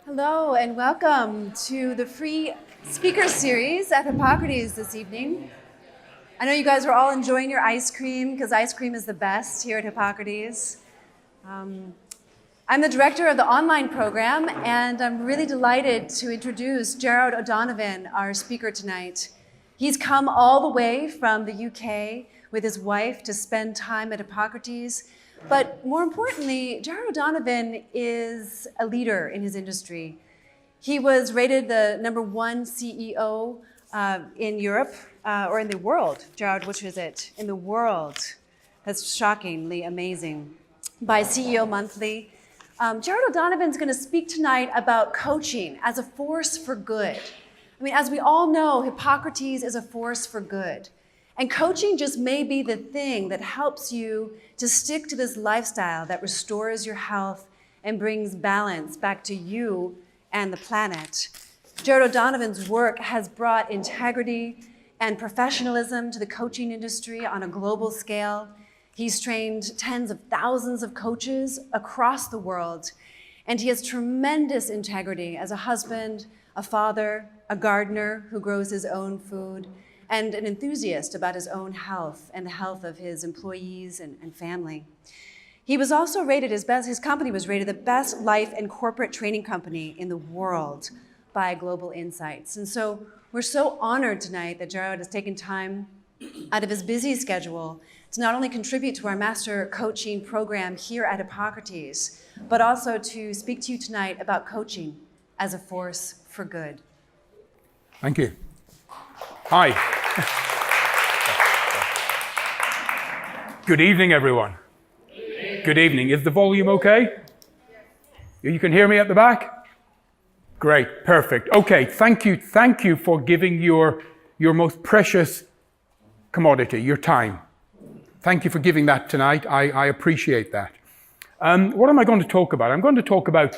Hello and welcome to the free speaker series at Hippocrates this evening. I know you guys are all enjoying your ice cream because ice cream is the best here at Hippocrates. I'm the director of the online program and I'm really delighted to introduce Gerard O'Donovan, our speaker tonight. He's come all the way from the UK with his wife to spend time at Hippocrates. But more importantly, Gerard O'Donovan is a leader in his industry. He was rated the #1 CEO in Europe, or in the world. Gerard, which is it? In the world. That's shockingly amazing. By CEO Monthly. Gerard O'Donovan is going to speak tonight about coaching as a force for good. I mean, as we all know, Hippocrates is a force for good. And coaching just may be the thing that helps you to stick to this lifestyle that restores your health and brings balance back to you and the planet. Gerard O'Donovan's work has brought integrity and professionalism to the coaching industry on a global scale. He's trained tens of thousands of coaches across the world, and he has tremendous integrity as a husband, a father, a gardener who grows his own food, and an enthusiast about his own health and the health of his employees and family. He was also rated his company was rated the best life and corporate training company in the world by Global Insights. And so we're so honored tonight that Gerard has taken time out of his busy schedule to not only contribute to our master coaching program here at Hippocrates, but also to speak to you tonight about coaching as a force for good. Thank you. Hi. Good evening, everyone. Good evening. Is the volume okay? You can hear me at the back? Great, perfect. Okay, thank you for giving your most precious commodity, your time. Thank you for giving that tonight. I appreciate that. What am I going to talk about? I'm going to talk about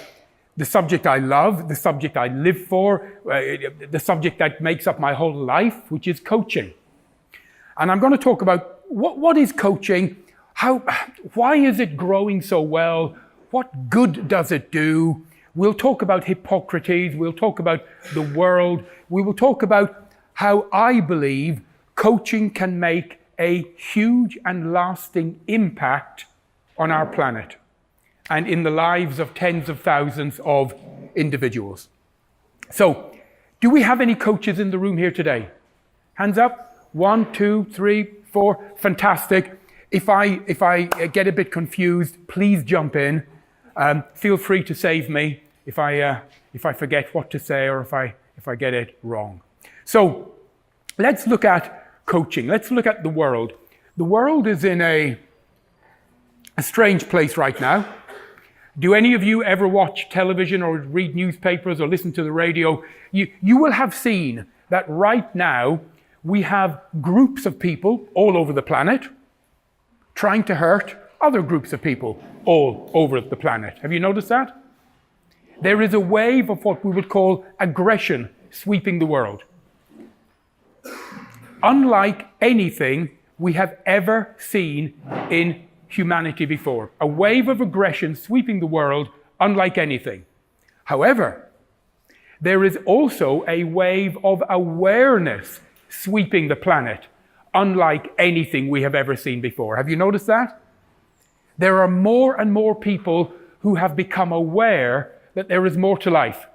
the subject I love, the subject I live for, the subject that makes up my whole life, which is coaching. And I'm going to talk about what is coaching, why is it growing so well, what good does it do? We'll talk about Hippocrates, we'll talk about the world, we will talk about how I believe coaching can make a huge and lasting impact on our planet and in the lives of tens of thousands of individuals. So, do we have any coaches in the room here today? Hands up. 1, 2, 3, 4. Fantastic. If I get a bit confused, please jump in. Feel free to save me if I forget what to say or if I get it wrong. So, let's look at coaching. Let's look at the world. The world is in a strange place right now. Do any of you ever watch television or read newspapers or listen to the radio? You will have seen that right now we have groups of people all over the planet trying to hurt other groups of people all over the planet. Have you noticed that? There is a wave of what we would call aggression sweeping the world. Unlike anything we have ever seen in humanity before. A wave of aggression sweeping the world unlike anything. However, there is also a wave of awareness sweeping the planet unlike anything we have ever seen before. Have you noticed that? There are more and more people who have become aware that there is more to life,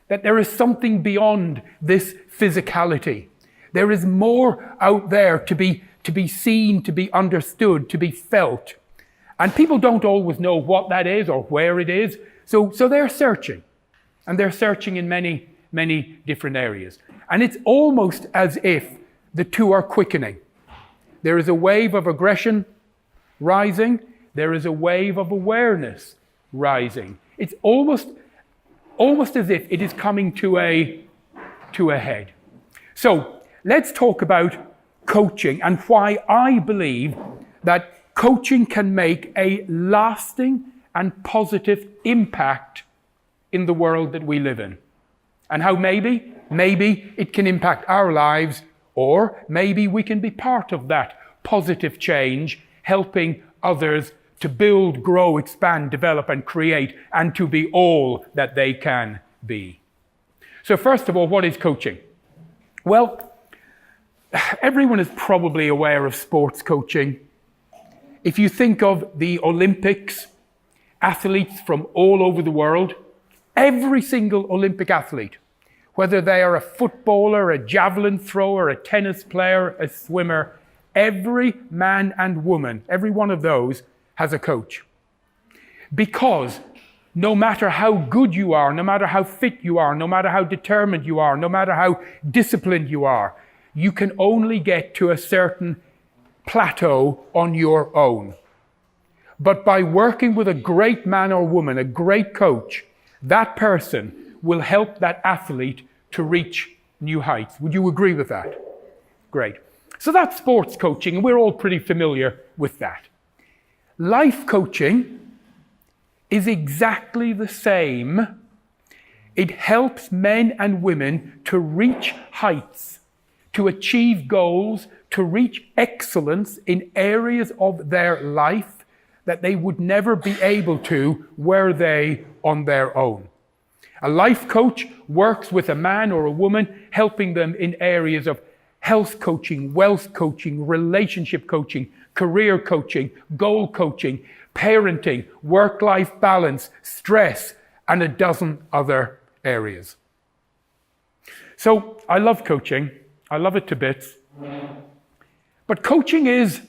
that there is something beyond this physicality. There is more out there to be seen, to be understood, to be felt. And people don't always know what that is or where it is. So they're searching. And they're searching in many, many different areas. And it's almost as if the two are quickening. There is a wave of aggression rising. There is a wave of awareness rising. It's almost as if it is coming to a head. So let's talk about coaching and why I believe that coaching can make a lasting and positive impact in the world that we live in. And how maybe it can impact our lives, or maybe we can be part of that positive change, helping others to build, grow, expand, develop, and create, and to be all that they can be. So first of all, what is coaching? Well, everyone is probably aware of sports coaching. If you think of the Olympics, athletes from all over the world, every single Olympic athlete, whether they are a footballer, a javelin thrower, a tennis player, a swimmer, every man and woman, every one of those has a coach. Because no matter how good you are, no matter how fit you are, no matter how determined you are, no matter how disciplined you are, you can only get to a certain plateau on your own. But by working with a great man or woman, a great coach, that person will help that athlete to reach new heights. Would you agree with that? Great. So that's sports coaching, and we're all pretty familiar with that. Life coaching is exactly the same. It helps men and women to reach heights, to achieve goals, to reach excellence in areas of their life that they would never be able to were they on their own. A life coach works with a man or a woman, helping them in areas of health coaching, wealth coaching, relationship coaching, career coaching, goal coaching, parenting, work-life balance, stress, and a dozen other areas. So I love coaching. I love it to bits. But coaching is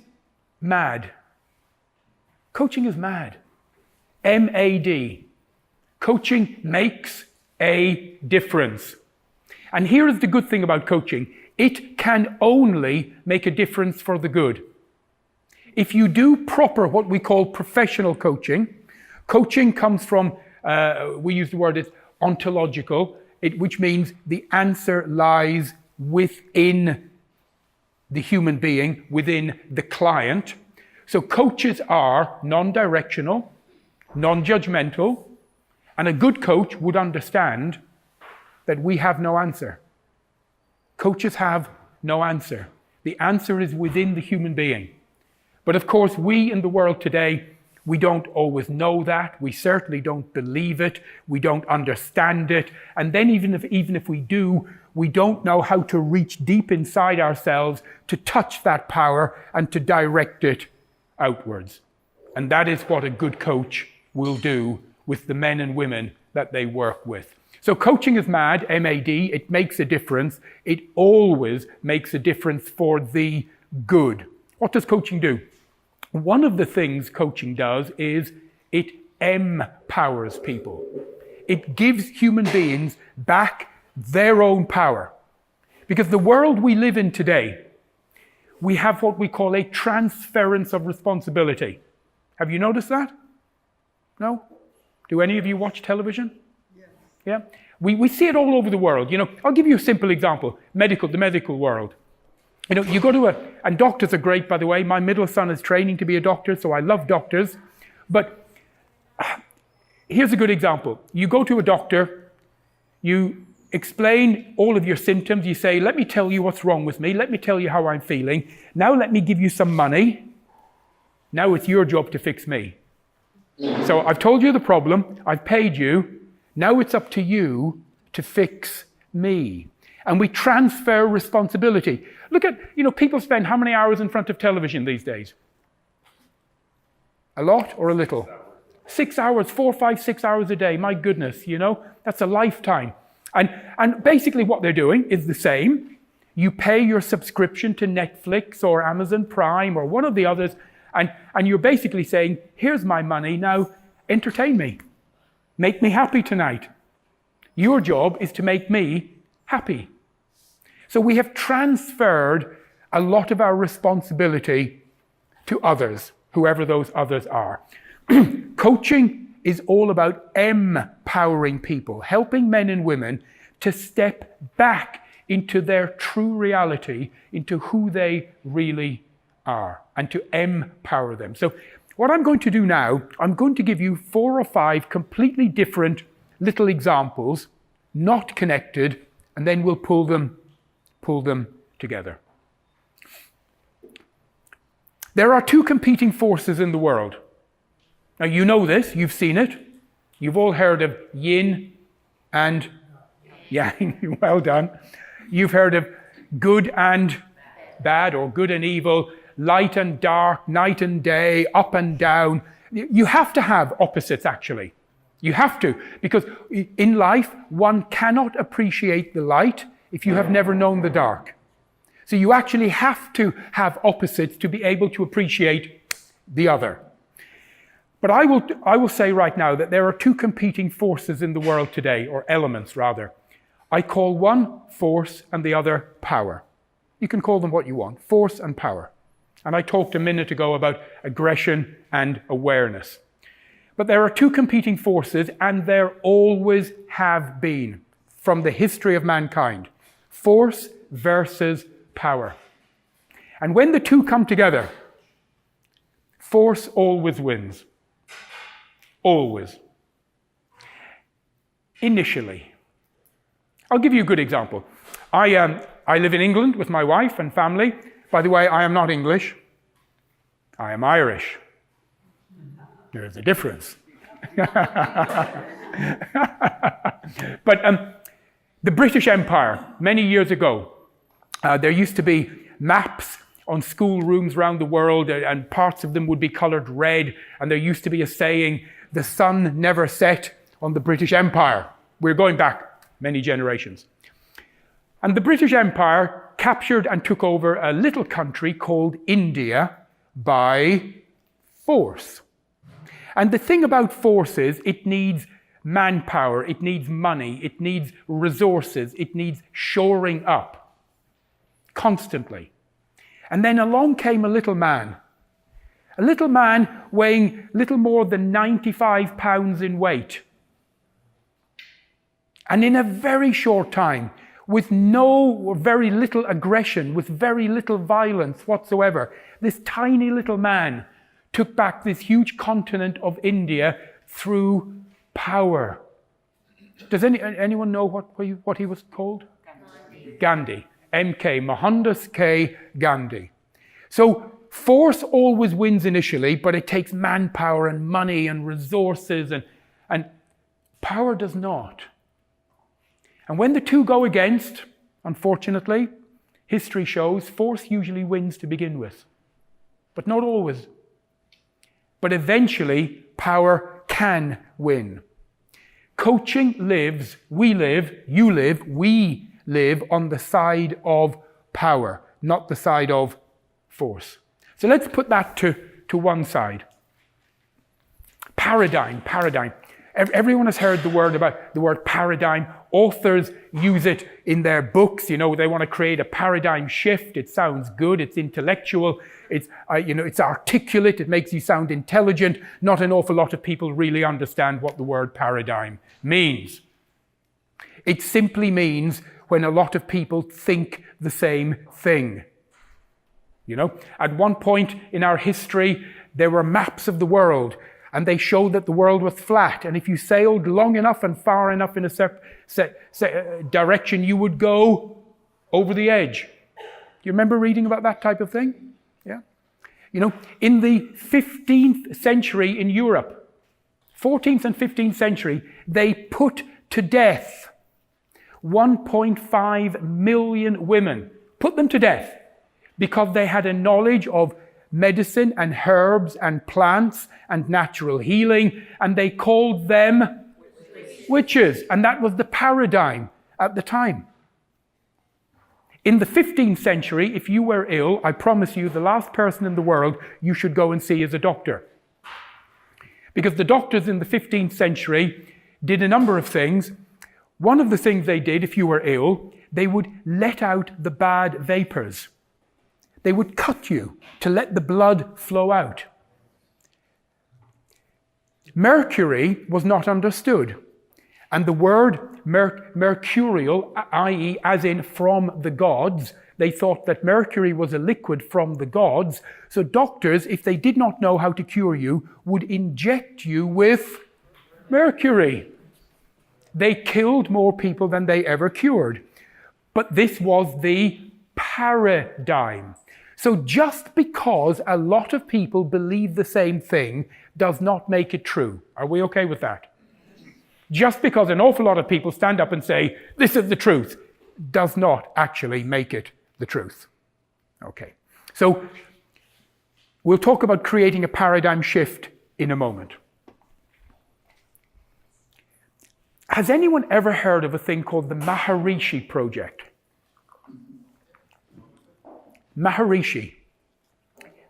mad. Coaching is mad. M-A-D. Coaching makes a difference. And here is the good thing about coaching. It can only make a difference for the good. If you do proper, what we call professional coaching, coaching comes from, we use the word it's ontological, which means the answer lies within the human being, within the client. So coaches are non-directional, non-judgmental, and a good coach would understand that we have no answer. Coaches have no answer. The answer is within the human being. But of course, we in the world today, we don't always know that. We certainly don't believe it. We don't understand it. And then even if we do, we don't know how to reach deep inside ourselves to touch that power and to direct it outwards. And that is what a good coach will do with the men and women that they work with. So coaching is mad, M-A-D. It makes a difference. It always makes a difference for the good. What does coaching do? One of the things coaching does is it empowers people. It gives human beings back their own power. Because the world we live in today, we have what we call a transference of responsibility. Have you noticed that? No? Do any of you watch television? Yes. Yeah? We see it all over the world. You know, I'll give you a simple example. The medical world. You know, you go to and doctors are great, by the way. My middle son is training to be a doctor, so I love doctors. But here's a good example. You go to a doctor, you explain all of your symptoms. You say, let me tell you what's wrong with me. Let me tell you how I'm feeling. Now let me give you some money. Now it's your job to fix me. So I've told you the problem. I've paid you. Now it's up to you to fix me. And we transfer responsibility. Look at, people spend how many hours in front of television these days? A lot or a little? 6 hours, 4, 5, 6 hours a day. My goodness, that's a lifetime. And basically what they're doing is the same. You pay your subscription to Netflix or Amazon Prime or one of the others, and you're basically saying, here's my money, now entertain me. Make me happy tonight. Your job is to make me happy. So we have transferred a lot of our responsibility to others, whoever those others are. Coaching is all about empowering people, helping men and women to step back into their true reality, into who they really are, and to empower them. So what I'm going to do now, I'm going to give you 4 or 5 completely different little examples, not connected, and then we'll pull them together. There are 2 competing forces in the world. Now you know this, you've seen it. You've all heard of yin and yang, well done. You've heard of good and bad, or good and evil, light and dark, night and day, up and down. You have to have opposites, actually. You have to, because in life, one cannot appreciate the light if you have never known the dark. So you actually have to have opposites to be able to appreciate the other. But I will say right now that there are two competing forces in the world today, or elements rather. I call one force and the other power. You can call them what you want, force and power. And I talked a minute ago about aggression and awareness. But there are two competing forces, and there always have been from the history of mankind. Force versus power. And when the two come together, force always wins. Always. Initially. I'll give you a good example. I live in England with my wife and family. By the way, I am not English. I am Irish. There is a difference. But the British Empire, many years ago, there used to be maps on schoolrooms around the world, and parts of them would be coloured red, and there used to be a saying, "The sun never set on the British Empire." We're going back many generations. And the British Empire captured and took over a little country called India by force. And the thing about force is it needs manpower, it needs money, it needs resources, it needs shoring up constantly. And then along came a little man weighing little more than 95 pounds in weight. And in a very short time, with no or very little aggression, with very little violence whatsoever, this tiny little man took back this huge continent of India through power. Does anyone know what he was called? Gandhi. M.K. Mohandas K. Gandhi. So force always wins initially, but it takes manpower and money and resources, and power does not. And when the two go against, unfortunately, history shows force usually wins to begin with, but not always. But eventually, power can win. Coaching lives, we live, you live, we live on the side of power, not the side of force. So let's put that to one side. Paradigm. Everyone has heard the word paradigm. Authors use it in their books. You know, they want to create a paradigm shift. It sounds good. It's intellectual. It's articulate. It makes you sound intelligent. Not an awful lot of people really understand what the word paradigm means. It simply means when a lot of people think the same thing. You know, at one point in our history, there were maps of the world, and they showed that the world was flat. And if you sailed long enough and far enough in a direction, you would go over the edge. Do you remember reading about that type of thing? Yeah. You know, in the 15th century in Europe, 14th and 15th century, they put to death 1.5 million women. Put them to death because they had a knowledge of medicine and herbs and plants and natural healing, and they called them witches. And that was the paradigm at the time. In the 15th century, if you were ill, I promise you, the last person in the world you should go and see is a doctor. Because the doctors in the 15th century did a number of things. One of the things they did, if you were ill, they would let out the bad vapors. They would cut you to let the blood flow out. Mercury was not understood. And the word mercurial, i.e. as in from the gods, they thought that mercury was a liquid from the gods. So doctors, if they did not know how to cure you, would inject you with mercury. They killed more people than they ever cured. But this was the paradigm. So just because a lot of people believe the same thing does not make it true. Are we okay with that? Just because an awful lot of people stand up and say, this is the truth, does not actually make it the truth. Okay. So we'll talk about creating a paradigm shift in a moment. Has anyone ever heard of a thing called the Maharishi Project? Maharishi.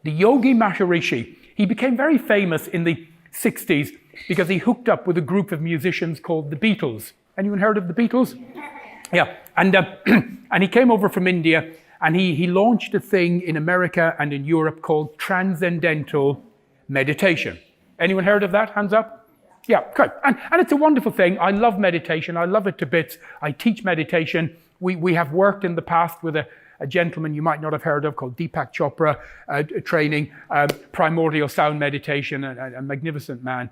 The yogi Maharishi, he became very famous in the 60s because he hooked up with a group of musicians called the Beatles. Anyone heard of the Beatles? Yeah, and he came over from India, and he launched a thing in America and in Europe called transcendental meditation. Anyone heard of that? Hands up? Yeah, good. And it's a wonderful thing. I love meditation. I love it to bits. I teach meditation. We have worked in the past with a gentleman you might not have heard of called Deepak Chopra, training primordial sound meditation, a magnificent man.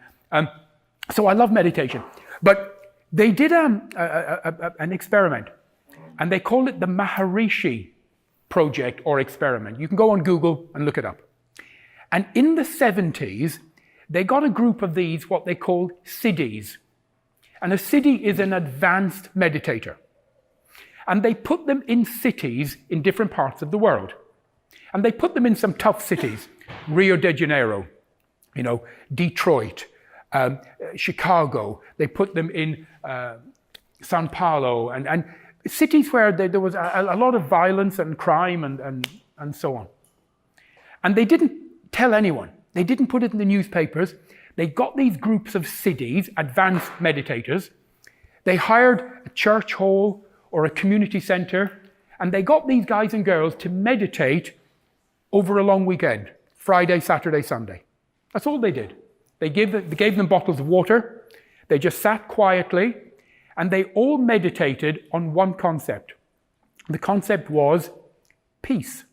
So I love meditation. But they did an experiment, and they call it the Maharishi Project or experiment. You can go on Google and look it up. And in the 70s, they got a group of these, what they called siddhis. And a siddhi is an advanced meditator. And they put them in cities in different parts of the world. And they put them in some tough cities. Rio de Janeiro, Detroit, Chicago. They put them in Sao Paulo and cities where there was a lot of violence and crime and so on. And they didn't tell anyone. They didn't put it in the newspapers. They got these groups of siddhis, advanced meditators. They hired a church hall or a community center, and they got these guys and girls to meditate over a long weekend, Friday, Saturday, Sunday. That's all they did. They gave them bottles of water. They just sat quietly, and they all meditated on one concept. The concept was peace.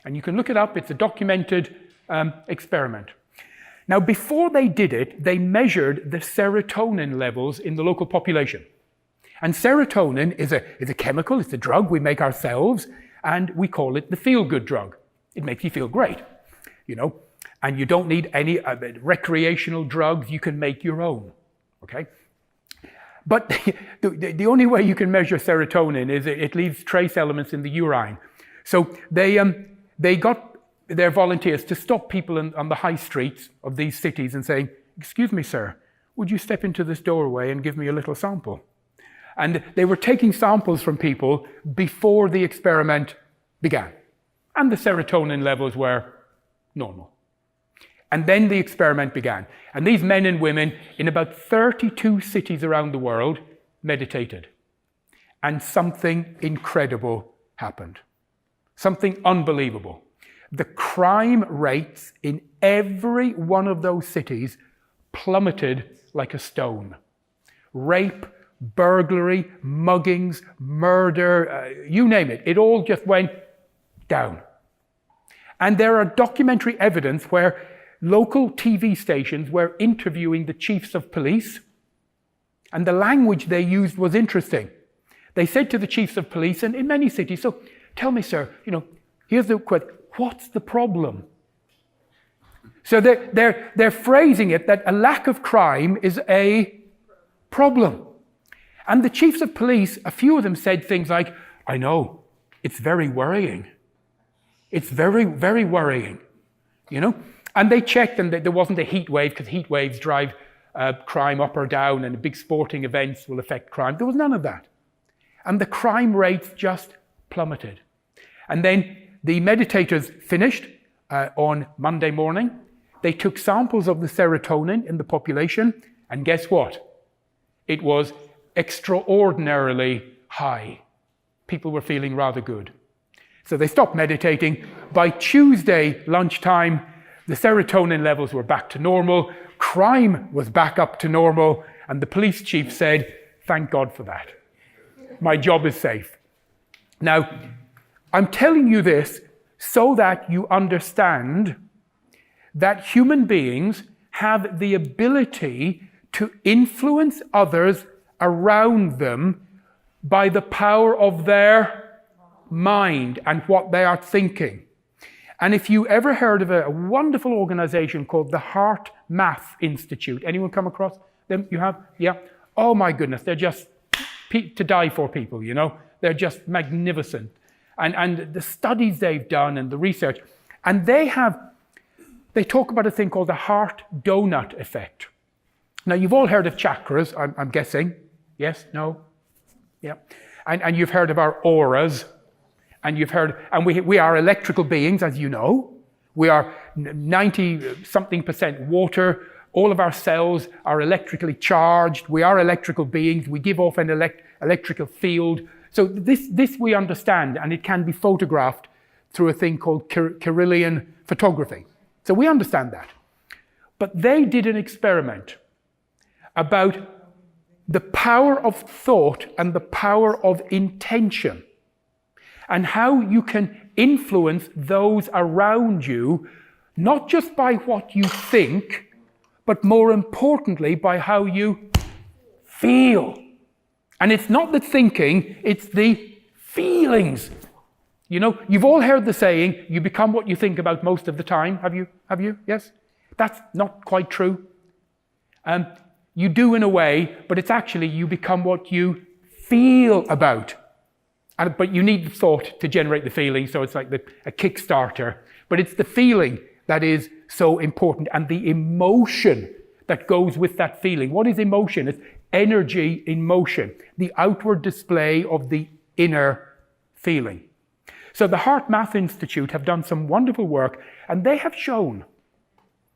And you can look it up. It's a documented experiment. Now, before they did it, they measured the serotonin levels in the local population. And serotonin is a chemical, it's a drug we make ourselves, and we call it the feel-good drug. It makes you feel great, and you don't need any recreational drugs, you can make your own, okay? But the only way you can measure serotonin is it leaves trace elements in the urine. So they got their volunteers to stop people on the high streets of these cities and saying, "Excuse me, sir, would you step into this doorway and give me a little sample?" And they were taking samples from people before the experiment began. And the serotonin levels were normal. And then the experiment began. And these men and women in about 32 cities around the world meditated. And something incredible happened. Something unbelievable. The crime rates in every one of those cities plummeted like a stone. Rape, burglary, muggings, murder, you name it. It all just went down. And there are documentary evidence where local TV stations were interviewing the chiefs of police, and the language they used was interesting. They said to the chiefs of police, and in many cities, "So tell me, sir, here's the question, what's the problem?" So they're phrasing it that a lack of crime is a problem. And the chiefs of police, a few of them said things like, "I know, it's very worrying. It's very, very worrying." And they checked, and there wasn't a heat wave, because heat waves drive crime up or down, and big sporting events will affect crime. There was none of that. And the crime rates just plummeted. And then the meditators finished on Monday morning. They took samples of the serotonin in the population, and guess what? It was extraordinarily high. People were feeling rather good. So they stopped meditating. By Tuesday lunchtime, the serotonin levels were back to normal, crime was back up to normal, and the police chief said, "Thank God for that. My job is safe." Now, I'm telling you this so that you understand that human beings have the ability to influence others around them by the power of their mind and what they are thinking. And if you ever heard of a wonderful organization called the Heart Math Institute, anyone come across them? You have? Yeah? Oh my goodness, they're just to die for, people, you know? They're just magnificent. And the studies they've done and the research, and they talk about a thing called the heart donut effect. Now, you've all heard of chakras, I'm guessing. Yes? No? Yeah. And you've heard of our auras. And you've heard, and we are electrical beings, as you know. We are 90-something% water. All of our cells are electrically charged. We are electrical beings. We give off an electrical field. So this we understand, and it can be photographed through a thing called Kirlian photography. So we understand that. But they did an experiment about the power of thought and the power of intention, and how you can influence those around you, not just by what you think, but more importantly, by how you feel. And it's not the thinking, it's the feelings. You know, you've all heard the saying, you become what you think about most of the time. Have you? Yes? That's not quite true. You do in a way, but it's actually you become what you feel about. But you need the thought to generate the feeling, so it's like a Kickstarter. But it's the feeling that is so important, and the emotion that goes with that feeling. What is emotion? It's energy in motion, the outward display of the inner feeling. So the Heart Math Institute have done some wonderful work, and they have shown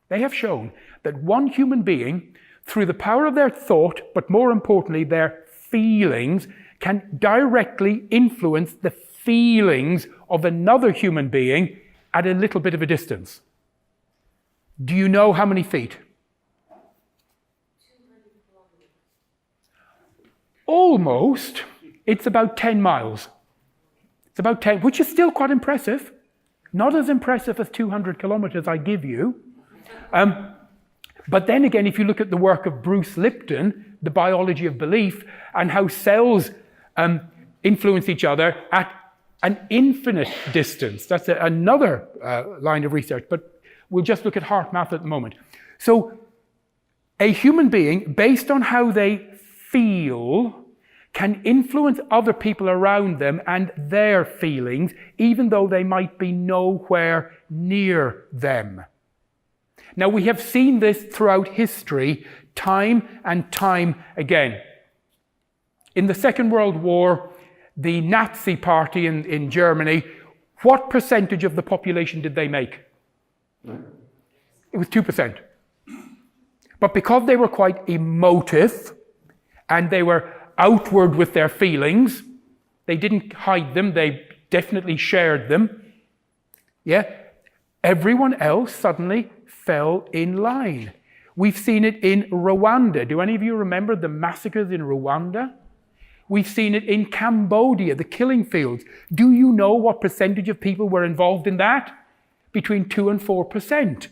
that one human being, through the power of their thought, but more importantly, their feelings, can directly influence the feelings of another human being at a little bit of a distance. Do you know how many feet? 200 kilometers. Almost. It's about 10 miles. It's about 10, which is still quite impressive. Not as impressive as 200 kilometers, I give you. But then again, if you look at the work of Bruce Lipton, The Biology of Belief, and how cells influence each other at an infinite distance. That's another line of research, but we'll just look at heart math at the moment. So a human being, based on how they feel, can influence other people around them and their feelings, even though they might be nowhere near them. Now, we have seen this throughout history, time and time again. In the Second World War, the Nazi Party in Germany, what percentage of the population did they make? It was 2%. But because they were quite emotive and they were outward with their feelings, they didn't hide them, they definitely shared them. Yeah, everyone else suddenly fell in line. We've seen it in Rwanda. Do any of you remember the massacres in Rwanda? We've seen it in Cambodia, the killing fields. Do you know what percentage of people were involved in that? Between 2 and 4%.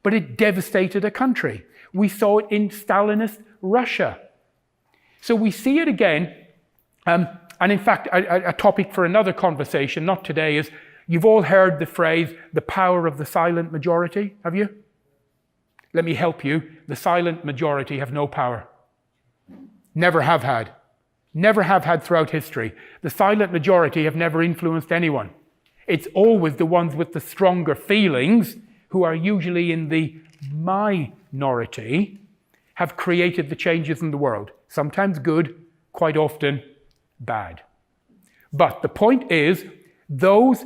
But it devastated a country. We saw it in Stalinist Russia. So we see it again, and in fact, a topic for another conversation, not today, is you've all heard the phrase, the power of the silent majority, have you? Let me help you. The silent majority have no power. Never have had. Never have had throughout history. The silent majority have never influenced anyone. It's always the ones with the stronger feelings, who are usually in the minority, have created the changes in the world. Sometimes good, quite often bad. But the point is, those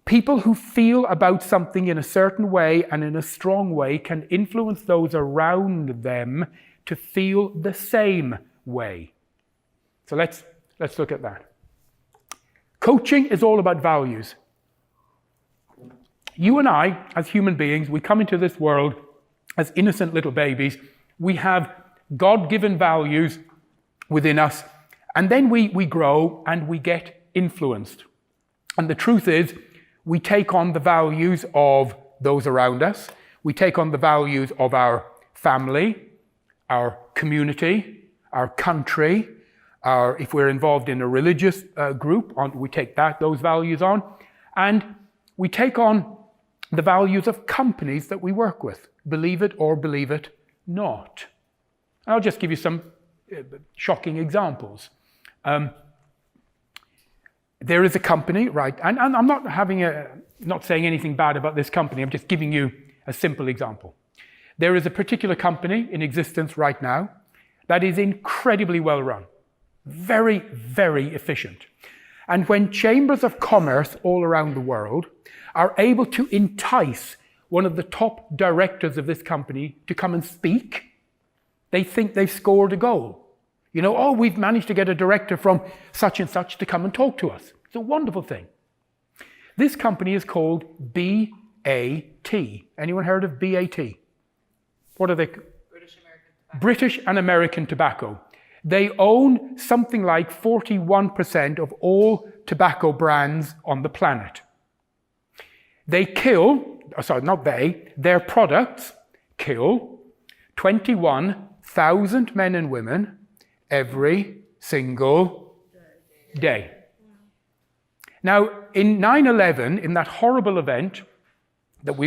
people who feel about something in a certain way and in a strong way can influence those around them to feel the same way. So let's look at that. Coaching is all about values. You and I, as human beings, we come into this world as innocent little babies. We have God-given values within us, and then we grow and we get influenced. And the truth is, we take on the values of those around us. We take on the values of our family, our community, our country, if we're involved in a religious group, we take those values on, and we take on the values of companies that we work with, believe it or believe it not. And I'll just give you some shocking examples. There is a company, right, and I'm not saying anything bad about this company, I'm just giving you a simple example. There is a particular company in existence right now that is incredibly well run, very, very efficient. And when chambers of commerce all around the world are able to entice one of the top directors of this company to come and speak, they think they've scored a goal. You know, oh, we've managed to get a director from such and such to come and talk to us. It's a wonderful thing. This company is called BAT. Anyone heard of BAT? What are they? British and American Tobacco. They own something like 41% of all tobacco brands on the planet. Their products kill 21,000 men and women every single day. Now, in 9/11, in that horrible event that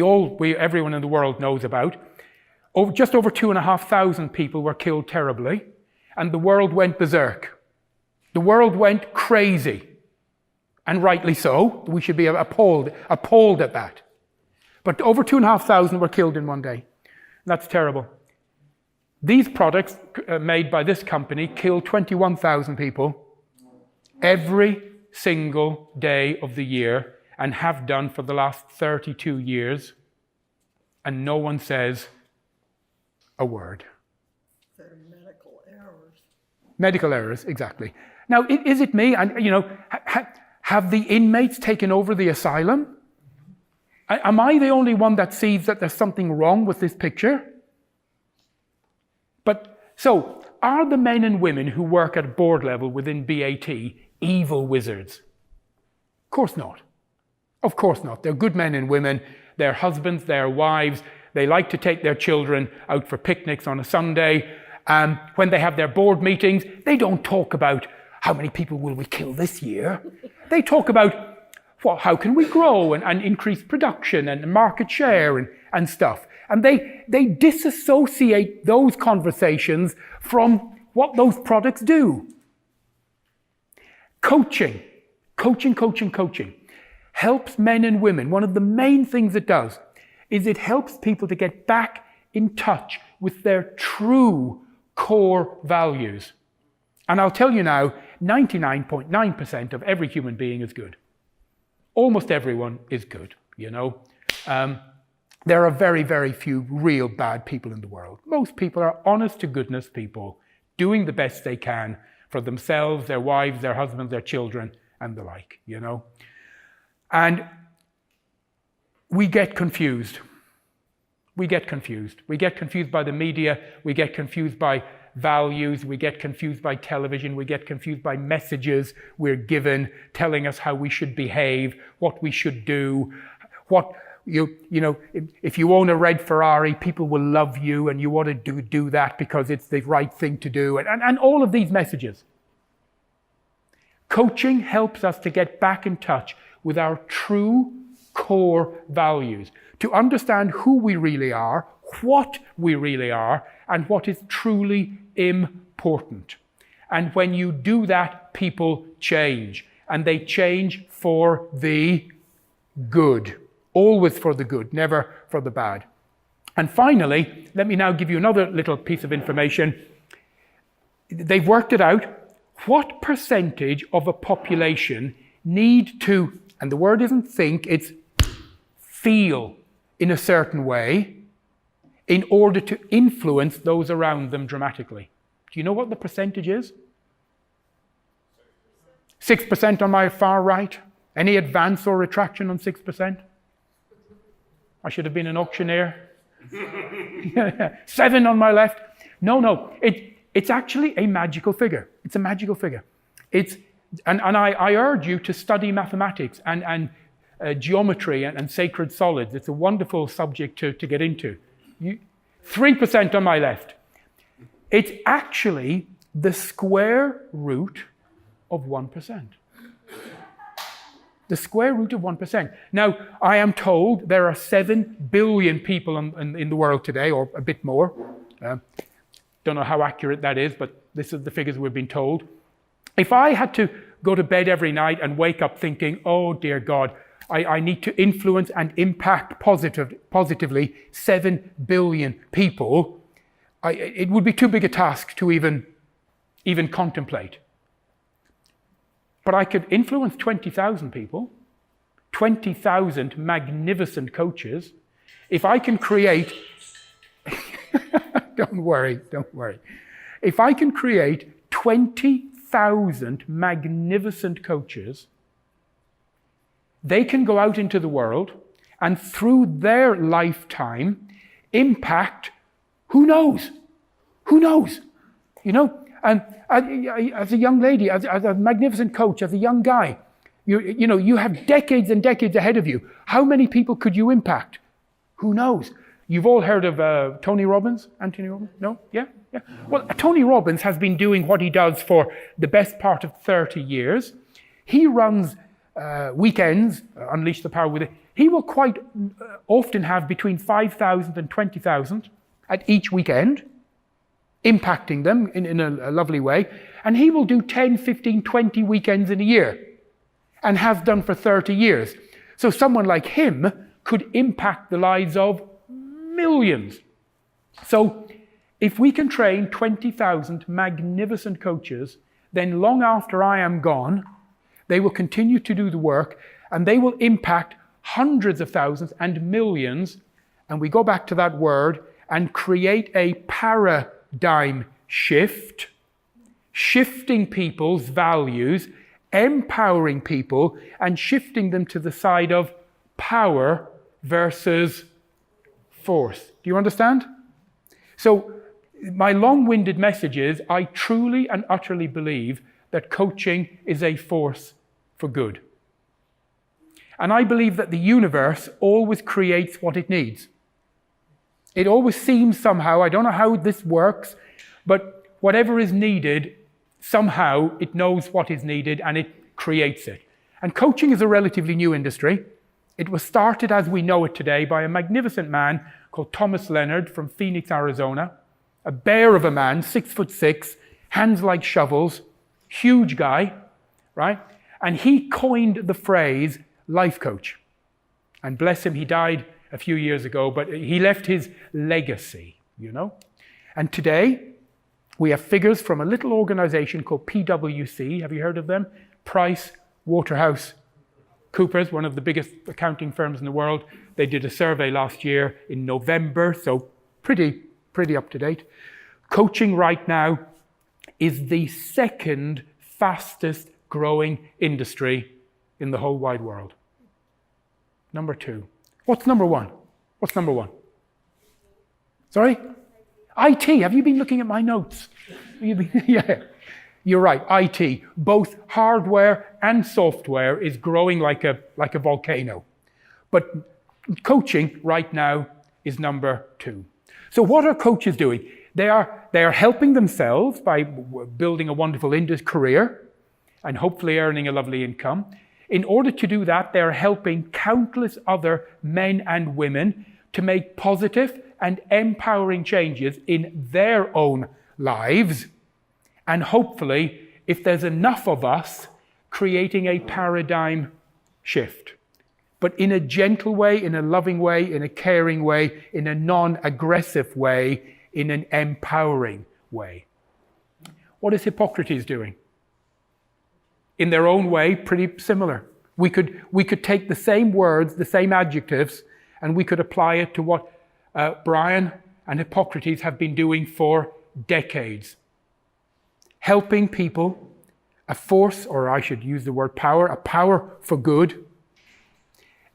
everyone in the world knows about, just over 2,500 people were killed terribly, and the world went berserk. The world went crazy, and rightly so. We should be appalled at that. But over 2,500 were killed in one day. That's terrible. These products made by this company kill 21,000 people every single day of the year, and have done for the last 32 years, and no one says a word. They're medical errors. Medical errors, exactly. Now, is it me? And have the inmates taken over the asylum? Am I the only one that sees that there's something wrong with this picture? So, are the men and women who work at board level within BAT evil wizards? Of course not. Of course not. They're good men and women. They're husbands, they're wives. They like to take their children out for picnics on a Sunday. When they have their board meetings, they don't talk about how many people will we kill this year. They talk about how can we grow and increase production and market share and stuff. And they disassociate those conversations from what those products do. Coaching helps men and women. One of the main things it does is it helps people to get back in touch with their true core values. And I'll tell you now, 99.9% of every human being is good. Almost everyone is good, you know. There are very, very few real bad people in the world. Most people are honest to goodness people, doing the best they can for themselves, their wives, their husbands, their children, and the like, you know. And we get confused. We get confused. We get confused by the media. We get confused by values. We get confused by television. We get confused by messages we're given telling us how we should behave, what we should do, if you own a red Ferrari, people will love you and you ought to do that because it's the right thing to do, and all of these messages. Coaching helps us to get back in touch with our true core values, to understand who we really are, what we really are, and what is truly important. And when you do that, people change, and they change for the good. Always for the good, never for the bad. And finally, let me now give you another little piece of information. They've worked it out. What percentage of a population need to, and the word isn't think, it's feel in a certain way in order to influence those around them dramatically? Do you know what the percentage is? 6% on my far right. Any advance or retraction on 6%? I should have been an auctioneer. 7 on my left. No. It's actually a magical figure. It's a magical figure. And I urge you to study mathematics and geometry and sacred solids. It's a wonderful subject to get into. 3% on my left. It's actually the square root of 1%. The square root of 1%. Now, I am told there are 7 billion people in the world today, or a bit more. Don't know how accurate that is, but this is the figures we've been told. If I had to go to bed every night and wake up thinking, oh dear God, I need to influence and impact positively 7 billion people, it would be too big a task to even contemplate. But I could influence 20,000 people, 20,000 magnificent coaches. If I can create, don't worry. If I can create 20,000 magnificent coaches, they can go out into the world and through their lifetime impact, who knows? You know, and as a young lady, as a magnificent coach, as a young guy, you have decades and decades ahead of you. How many people could you impact? Who knows? You've all heard of Tony Robbins? Anthony Robbins? No? Yeah? Well, Tony Robbins has been doing what he does for the best part of 30 years. He runs weekends, Unleash the Power Within. He will quite often have between 5,000 and 20,000 at each weekend, impacting them in a lovely way. And he will do 10, 15, 20 weekends in a year and has done for 30 years. So someone like him could impact the lives of millions. So if we can train 20,000 magnificent coaches, then long after I am gone, they will continue to do the work and they will impact hundreds of thousands and millions. And we go back to that word and create a paradigm shift, shifting people's values, empowering people and shifting them to the side of power versus force. Do you understand? So my long-winded message is I truly and utterly believe that coaching is a force for good. And I believe that the universe always creates what it needs. It always seems somehow, I don't know how this works, but whatever is needed, somehow it knows what is needed and it creates it. And coaching is a relatively new industry. It was started as we know it today by a magnificent man called Thomas Leonard from Phoenix, Arizona. A bear of a man, 6'6", hands like shovels, huge guy, right? And he coined the phrase life coach. And bless him, he died a few years ago, but he left his legacy, you know? And today, we have figures from a little organization called PwC. Have you heard of them? Price Waterhouse Coopers, one of the biggest accounting firms in the world. They did a survey last year in November, so pretty up to date. Coaching right now is the second fastest growing industry in the whole wide world. Number 2. What's number 1? What's number 1? Sorry? IT. Have you been looking at my notes? Yeah. You're right, IT. Both hardware and software is growing like a volcano. But coaching right now is number 2. So what are coaches doing? They are helping themselves by building a wonderful career and hopefully earning a lovely income. In order to do that, they're helping countless other men and women to make positive and empowering changes in their own lives. And hopefully, if there's enough of us, creating a paradigm shift. But in a gentle way, in a loving way, in a caring way, in a non-aggressive way, in an empowering way. What is Hippocrates doing? In their own way, pretty similar. We could take the same words, the same adjectives, and we could apply it to what Brian and Hippocrates have been doing for decades. Helping people, a force, or I should use the word power, a power for good.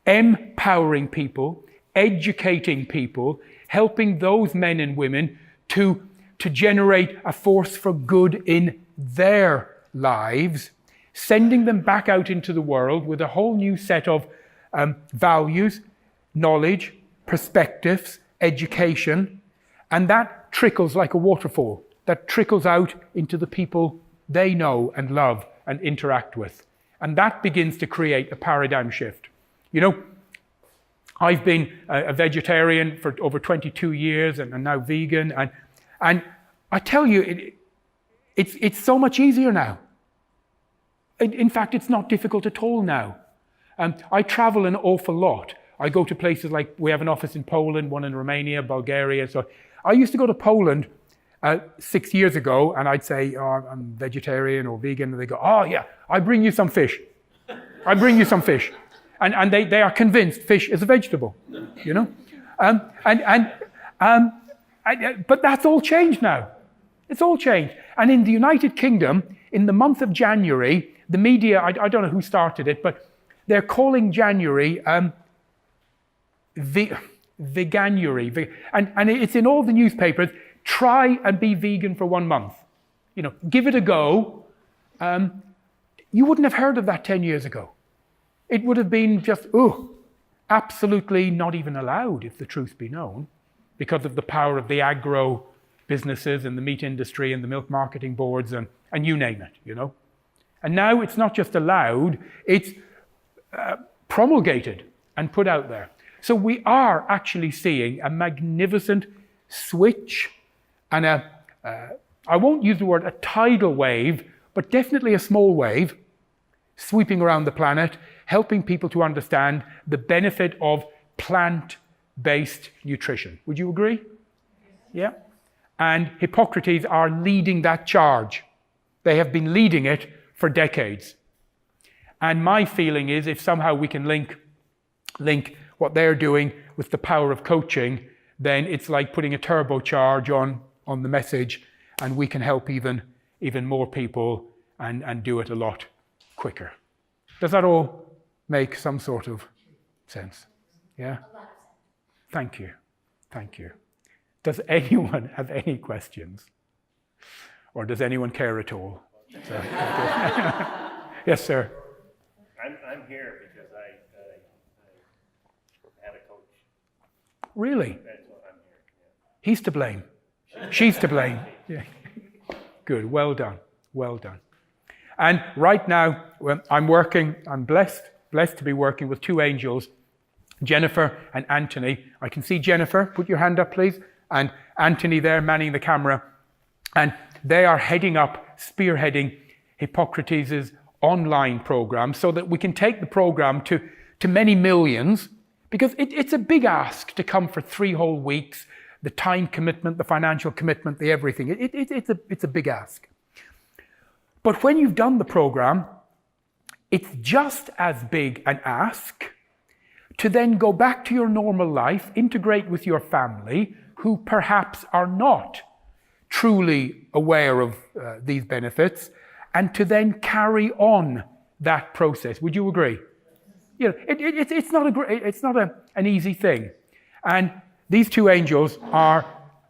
Empowering people, educating people, helping those men and women to generate a force for good in their lives, sending them back out into the world with a whole new set of values, knowledge, perspectives, education, and that trickles like a waterfall that trickles out into the people they know and love and interact with. And that begins to create a paradigm shift. You know, I've been a vegetarian for over 22 years and now vegan. And I tell you, it's so much easier now. In fact, it's not difficult at all now. I travel an awful lot. I go to places like, we have an office in Poland, one in Romania, Bulgaria. So I used to go to Poland 6 years ago, and I'd say, oh, I'm vegetarian or vegan. And they go, oh yeah, I bring you some fish. I bring you some fish. And they are convinced fish is a vegetable, you know? But that's all changed now. It's all changed. And in the United Kingdom, in the month of January, the media, I don't know who started it, but they're calling January Veganuary. And it's in all the newspapers. Try and be vegan for 1 month. You know, give it a go. You wouldn't have heard of that 10 years ago. It would have been just, absolutely not even allowed, if the truth be known, because of the power of the agro businesses and the meat industry and the milk marketing boards and you name it, you know. And now it's not just allowed, it's promulgated and put out there. So we are actually seeing a magnificent switch and I won't use the word a tidal wave, but definitely a small wave sweeping around the planet, helping people to understand the benefit of plant-based nutrition. Would you agree? Yeah? And Hippocrates are leading that charge. They have been leading it for decades. And my feeling is if somehow we can link what they're doing with the power of coaching, then it's like putting a turbocharge on the message, and we can help even more people and do it a lot quicker. Does that all make some sort of sense? Yeah? Thank you. Thank you. Does anyone have any questions? Or does anyone care at all? So, yes, sir. I'm here because I had a coach. Really? That's what I'm here. Yeah. He's to blame. She's to blame. Yeah. Good. Well done. Well done. And right now, I'm blessed to be working with two angels, Jennifer and Anthony. I can see Jennifer. Put your hand up, please. And Anthony there manning the camera. And they are spearheading Hippocrates' online program so that we can take the program to many millions, because it's a big ask to come for 3 whole weeks, the time commitment, the financial commitment, the everything. It's a big ask. But when you've done the program, it's just as big an ask to then go back to your normal life, integrate with your family, who perhaps are not truly aware of these benefits, and to then carry on that process. Would you agree? You know, it's not an easy thing. And these two angels are,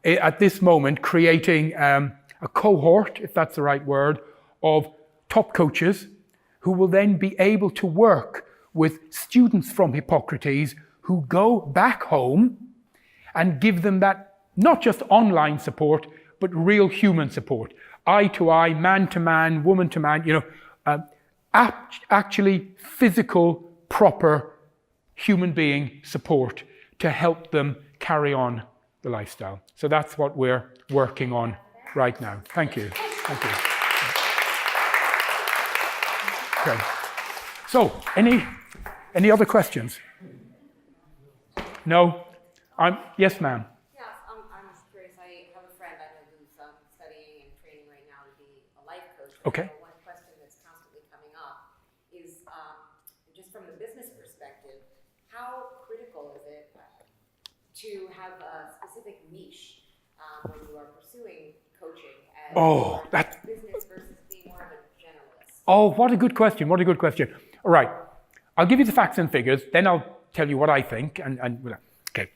at this moment, creating a cohort, if that's the right word, of top coaches who will then be able to work with students from Hippocrates who go back home and give them that, not just online support, but real human support. Eye to eye, man to man, woman to man, you know, actually physical, proper human being support to help them carry on the lifestyle. So that's what we're working on right now. Thank you. Thank you. Okay. So, any other questions? No? Yes, ma'am. Yes, I'm just curious. I have a friend I know who's studying and training right now to be a life coach. Okay. One question that's constantly coming up is just from the business perspective, how critical is it to have a specific niche when you are pursuing coaching as business versus being more of a generalist? Oh, what a good question. What a good question. All right. I'll give you the facts and figures, then I'll tell you what I think. Okay.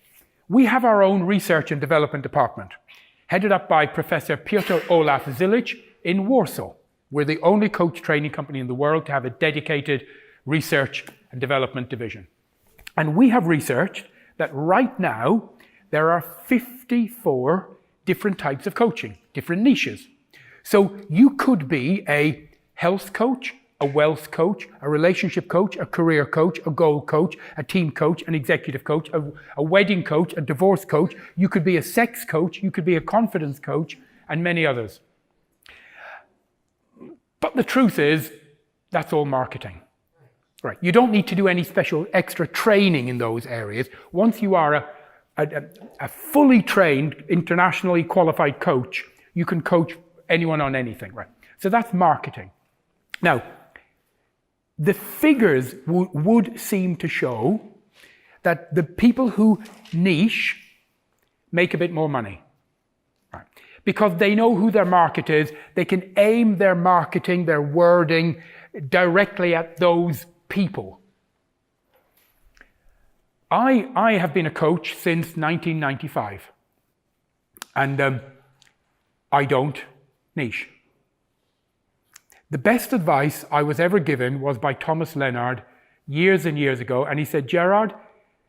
We have our own research and development department, headed up by Professor Piotr Olaf Zilich in Warsaw. We're the only coach training company in the world to have a dedicated research and development division. And we have researched that right now there are 54 different types of coaching, different niches. So you could be a health coach, a wealth coach, a relationship coach, a career coach, a goal coach, a team coach, an executive coach, a wedding coach, a divorce coach. You could be a sex coach, you could be a confidence coach, and many others. But the truth is, that's all marketing. Right. You don't need to do any special extra training in those areas. Once you are a fully trained, internationally qualified coach, you can coach anyone on anything. Right. So that's marketing. Now, the figures would seem to show that the people who niche make a bit more money. Right. Because they know who their market is, they can aim their marketing, their wording directly at those people. I have been a coach since 1995, and I don't niche. The best advice I was ever given was by Thomas Leonard years and years ago, and he said, Gerard,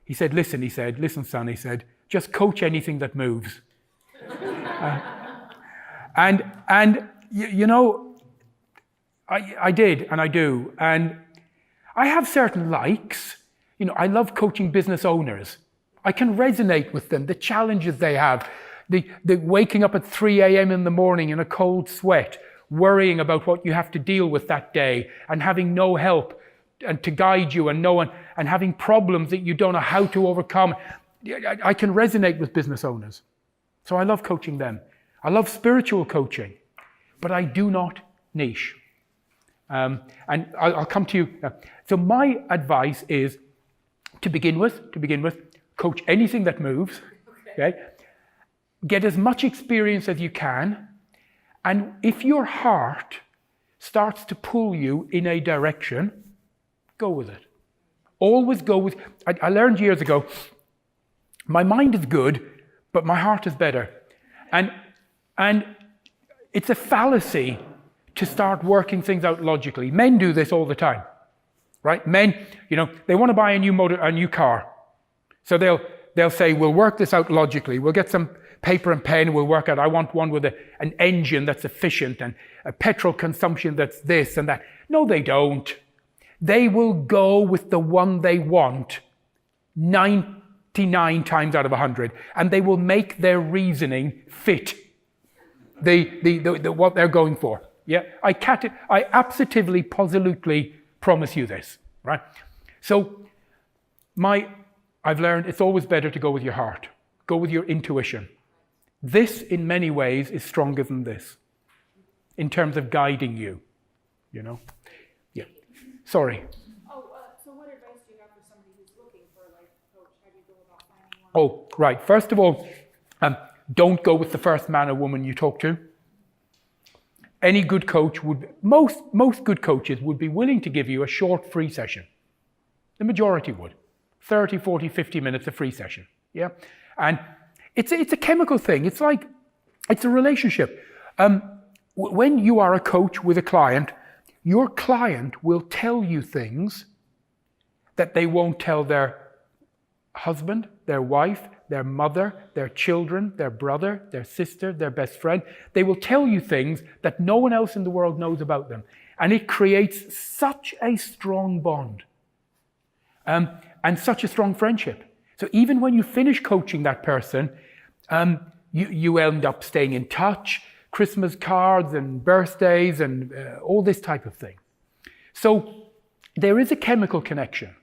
he said, listen, son, he said, just coach anything that moves. And you know, I did, and I do, and I have certain likes. You know, I love coaching business owners. I can resonate with them, the challenges they have, the waking up at 3 a.m. in the morning in a cold sweat, worrying about what you have to deal with that day, and having no help and to guide you, and no one, and having problems that you don't know how to overcome. I can resonate with business owners. So I love coaching them. I love spiritual coaching, but I do not niche. And I'll come to you. So my advice is, to begin with, coach anything that moves. Okay? Get as much experience as you can. And if your heart starts to pull you in a direction, go with it. Always go with. I learned years ago, my mind is good, but my heart is better. And it's a fallacy to start working things out logically. Men do this all the time, right? Men, you know, they want to buy a new car. So they'll say, we'll work this out logically. We'll get some paper and pen, we'll work out, I want one with an engine that's efficient and a petrol consumption that's this and that. No, they don't. They will go with the one they want 99 times out of 100, and they will make their reasoning fit the what they're going for. Yeah, I absolutely, positively promise you this, right? So I've learned it's always better to go with your heart, go with your intuition. This, in many ways, is stronger than this, in terms of guiding you, you know? Yeah. Sorry. So what advice do you have for somebody who's looking for a life coach? How do you go about finding one? Oh, right. First of all, don't go with the first man or woman you talk to. Any good coach most good coaches would be willing to give you a short free session. The majority would. 30, 40, 50 minutes a free session. Yeah? And it's a chemical thing. It's a relationship. When you are a coach with a client, your client will tell you things that they won't tell their husband, their wife, their mother, their children, their brother, their sister, their best friend. They will tell you things that no one else in the world knows about them. And it creates such a strong bond and such a strong friendship. So even when you finish coaching that person, you end up staying in touch, Christmas cards and birthdays and all this type of thing. So there is a chemical connection.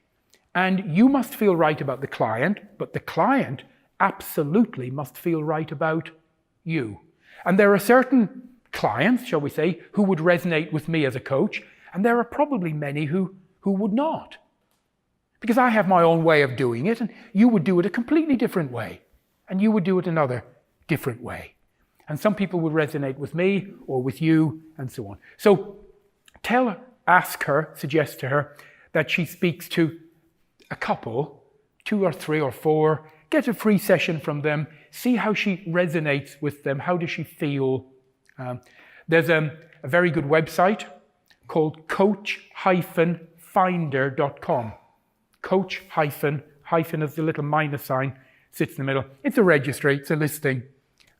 And you must feel right about the client, but the client absolutely must feel right about you. And there are certain clients, shall we say, who would resonate with me as a coach, and there are probably many who would not. Because I have my own way of doing it, and you would do it a completely different way, and you would do it another different way. And some people would resonate with me or with you, and so on. So ask her, suggest to her that she speaks to a couple, 2 or 3 or 4, get a free session from them, see how she resonates with them, how does she feel. There's a very good website called coach-finder.com. Coach-hyphen is the little minus sign, sits in the middle. It's a registry, it's a listing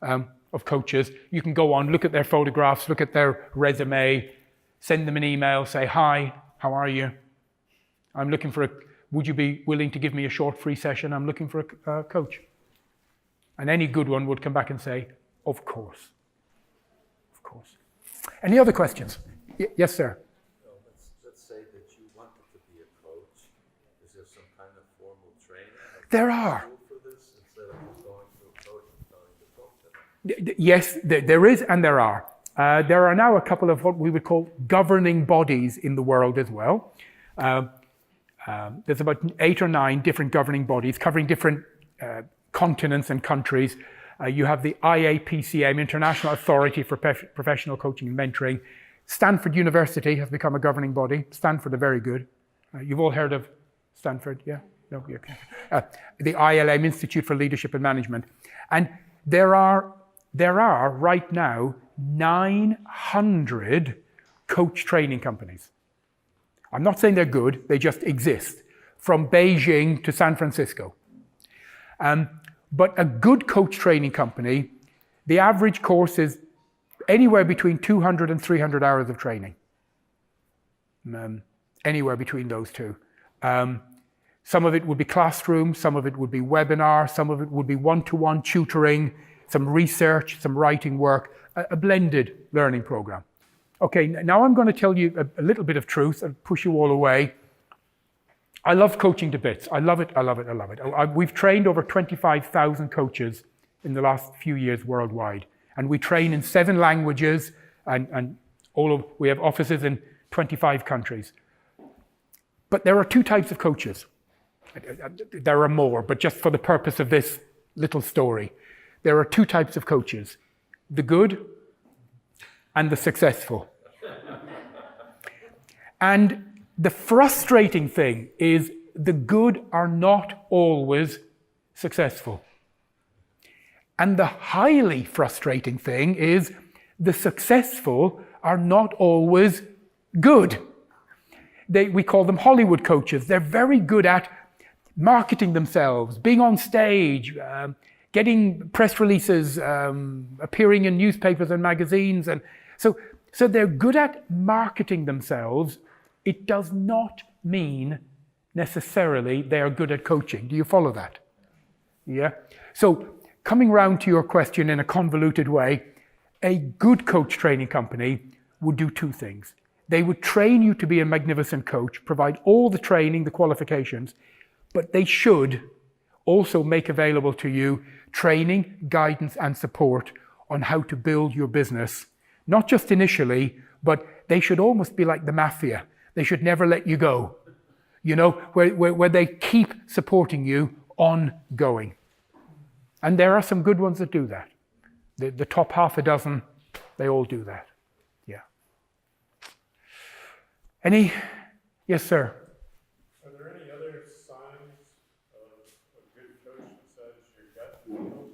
of of coaches. You can go on, look at their photographs, look at their resume, send them an email, say, hi, how are you? I'm looking for would you be willing to give me a short free session? I'm looking for a coach. And any good one would come back and say, of course. Of course. Any other questions? Yes, sir. Let's say that you wanted to be a coach. Is there some kind of formal training? There are. For this instead of just going to a coach and telling the coach that? Yes, there is and there are. There are now a couple of what we would call governing bodies in the world as well. There's about 8 or 9 different governing bodies covering different continents and countries. You have the IAPCM, International Authority for Professional Coaching and Mentoring. Stanford University has become a governing body. Stanford are very good. You've all heard of Stanford, yeah? No, okay. The ILM, Institute for Leadership and Management. And there are right now 900 coach training companies. I'm not saying they're good, they just exist, from Beijing to San Francisco. But a good coach training company, the average course is anywhere between 200 and 300 hours of training. Anywhere between those two. Some of it would be classroom, some of it would be webinar, some of it would be one-to-one tutoring, some research, some writing work, a blended learning program. Okay, now I'm going to tell you a little bit of truth and push you all away. I love coaching to bits. I love it, I love it, I love it. We've trained over 25,000 coaches in the last few years worldwide. And we train in 7 languages and we have offices in 25 countries. But there are 2 types of coaches. There are more, but just for the purpose of this little story, there are 2 types of coaches. The good and the successful. And the frustrating thing is the good are not always successful. And the highly frustrating thing is the successful are not always good. We call them Hollywood coaches. They're very good at marketing themselves, being on stage, getting press releases, appearing in newspapers and magazines. And so they're good at marketing themselves. It does not mean necessarily they are good at coaching. Do you follow that? Yeah? So coming round to your question in a convoluted way, a good coach training company would do 2 things. They would train you to be a magnificent coach, provide all the training, the qualifications, but they should also make available to you training, guidance, and support on how to build your business, not just initially, but they should almost be like the mafia. They should never let you go, where they keep supporting you ongoing. And there are some good ones that do that. The top half a dozen, they all do that. Yeah. Yes, sir. Are there any other signs of a good coach besides your gut feel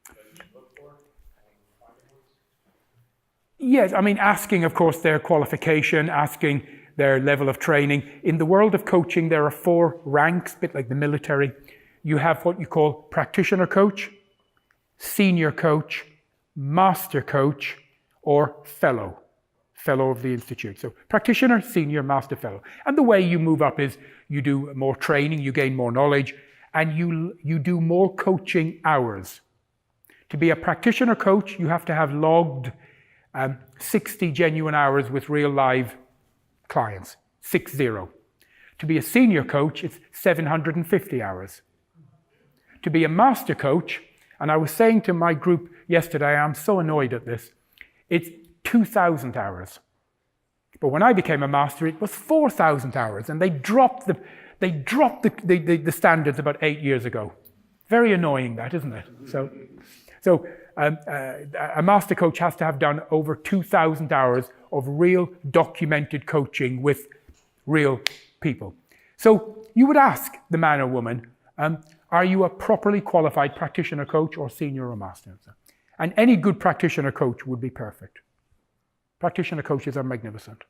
that you look for when finding one? Yes, I mean, asking, of course, their qualification, asking their level of training. In the world of coaching, there are 4 ranks, a bit like the military. You have what you call practitioner coach, senior coach, master coach, or fellow of the institute. So practitioner, senior, master, fellow. And the way you move up is you do more training, you gain more knowledge, and you do more coaching hours. To be a practitioner coach, you have to have logged 60 genuine hours with real live clients, 60. To be a senior coach, it's 750 hours. To be a master coach, and I was saying to my group yesterday, I'm so annoyed at this, it's 2,000 hours. But when I became a master, it was 4,000 hours, and they dropped the standards about 8 years ago. Very annoying, that, isn't it? So a master coach has to have done over 2,000 hours of real documented coaching with real people. So you would ask the man or woman, are you a properly qualified practitioner coach or senior or master? And any good practitioner coach would be perfect. Practitioner coaches are magnificent.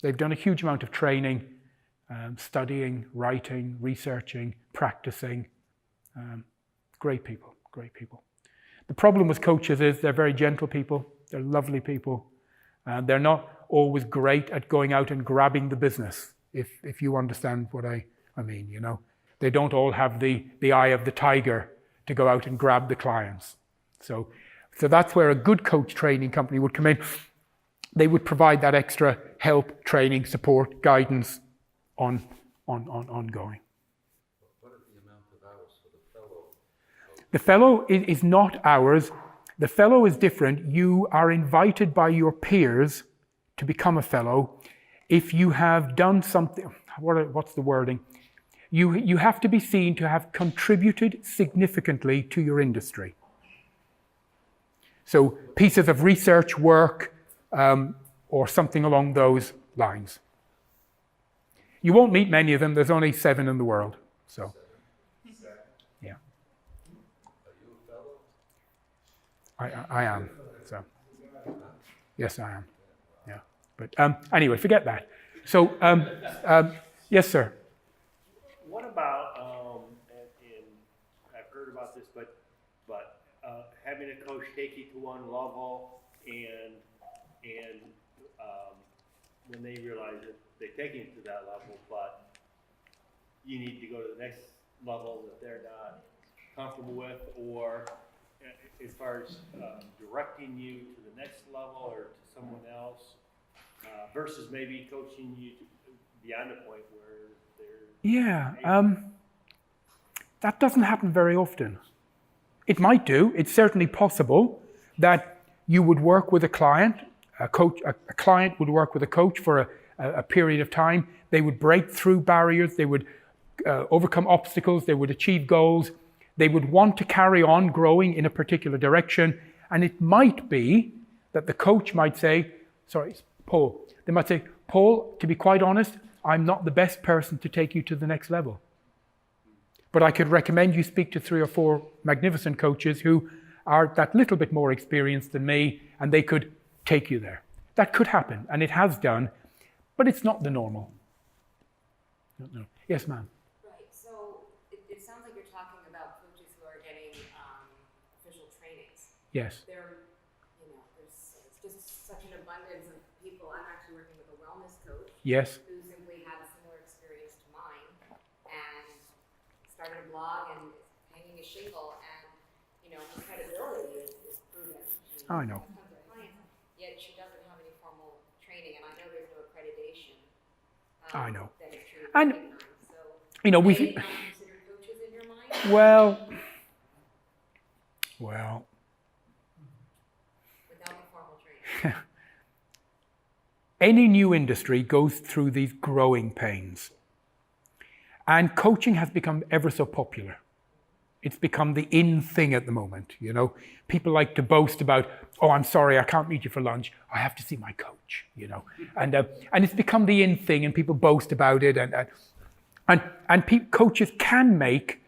They've done a huge amount of training, studying, writing, researching, practicing. Great people, great people. The problem with coaches is they're very gentle people, they're lovely people, and they're not always great at going out and grabbing the business, if you understand what I mean, you know. They don't all have the eye of the tiger to go out and grab the clients. So that's where a good coach training company would come in. They would provide that extra help, training, support, guidance ongoing. What are the amount of hours for the fellow? The fellow is not ours. The fellow is different. You are invited by your peers to become a fellow if you have done something. What's the wording? You have to be seen to have contributed significantly to your industry. So pieces of research work or something along those lines. You won't meet many of them. There's only 7 in the world. So, yeah. Are you a fellow? I am. So, yes, I am. Yeah. But anyway, forget that. So, yes, sir. What about, and I've heard about this, but having a coach take you to one level and when they realize that they take you to that level, but you need to go to the next level that they're not comfortable with, or as far as directing you to the next level or to someone else, versus maybe coaching you beyond a point where they're... Yeah, that doesn't happen very often. It might do. It's certainly possible that you would work with a client, a client would work with a coach for a period of time. They would break through barriers, they would overcome obstacles, they would achieve goals, they would want to carry on growing in a particular direction, and it might be that the coach might say, sorry, Paul, they might say, Paul, to be quite honest, I'm not the best person to take you to the next level. But I could recommend you speak to 3 or 4 magnificent coaches who are that little bit more experienced than me, and they could take you there. That could happen, and it has done, but it's not the normal. No. Yes, ma'am. Right, so it sounds like you're talking about coaches who are getting official trainings. Yes. There's just such an abundance of people. I'm actually working with a wellness coach. Yes. Who simply had a similar experience to mine and started a blog and is hanging a shingle, and her credibility is proven. I know. Yet she doesn't have any formal training, and I know there's no accreditation. I know. That is truly And, recognized. So, we... are you not considered coaches in your mind? Well, Without the formal training. any new industry goes through these growing pains. And coaching has become ever so popular. It's become the in thing at the moment, People like to boast about, oh, I'm sorry, I can't meet you for lunch. I have to see my coach, And it's become the in thing, and people boast about it. And coaches can make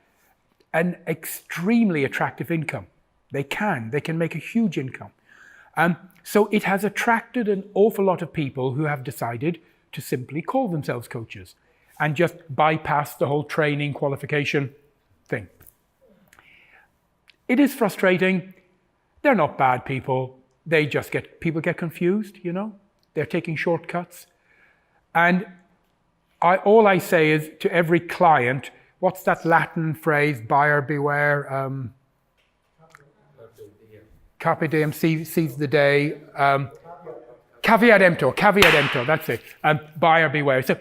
an extremely attractive income. They can make a huge income. So it has attracted an awful lot of people who have decided to simply call themselves coaches and just bypass the whole training qualification thing. It is frustrating. They're not bad people. People get confused, They're taking shortcuts. And all I say is to every client, what's that Latin phrase, buyer beware? Carpe diem, seize the day. Caveat emptor, that's it. Buyer beware. So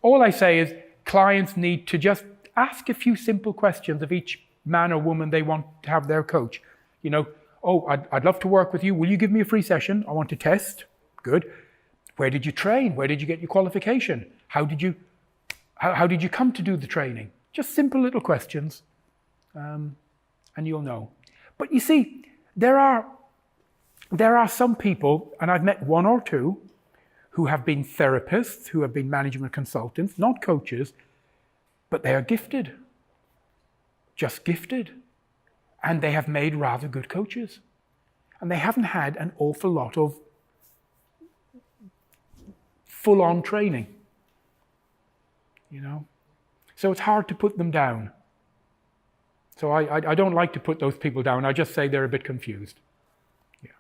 all I say is clients need to just ask a few simple questions of each man or woman they want to have their coach. Oh, I'd love to work with you. Will you give me a free session? I want to test. Good. Where did you train? Where did you get your qualification? How did you come to do the training? Just simple little questions, and you'll know. But you see, there are some people, and I've met 1 or 2, who have been therapists, who have been management consultants, not coaches, but they are gifted. Just gifted. And they have made rather good coaches. And they haven't had an awful lot of full-on training. So it's hard to put them down. So I don't like to put those people down. I just say they're a bit confused. Yeah.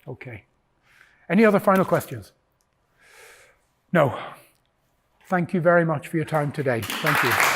Okay. Any other final questions? No. Thank you very much for your time today. Thank you.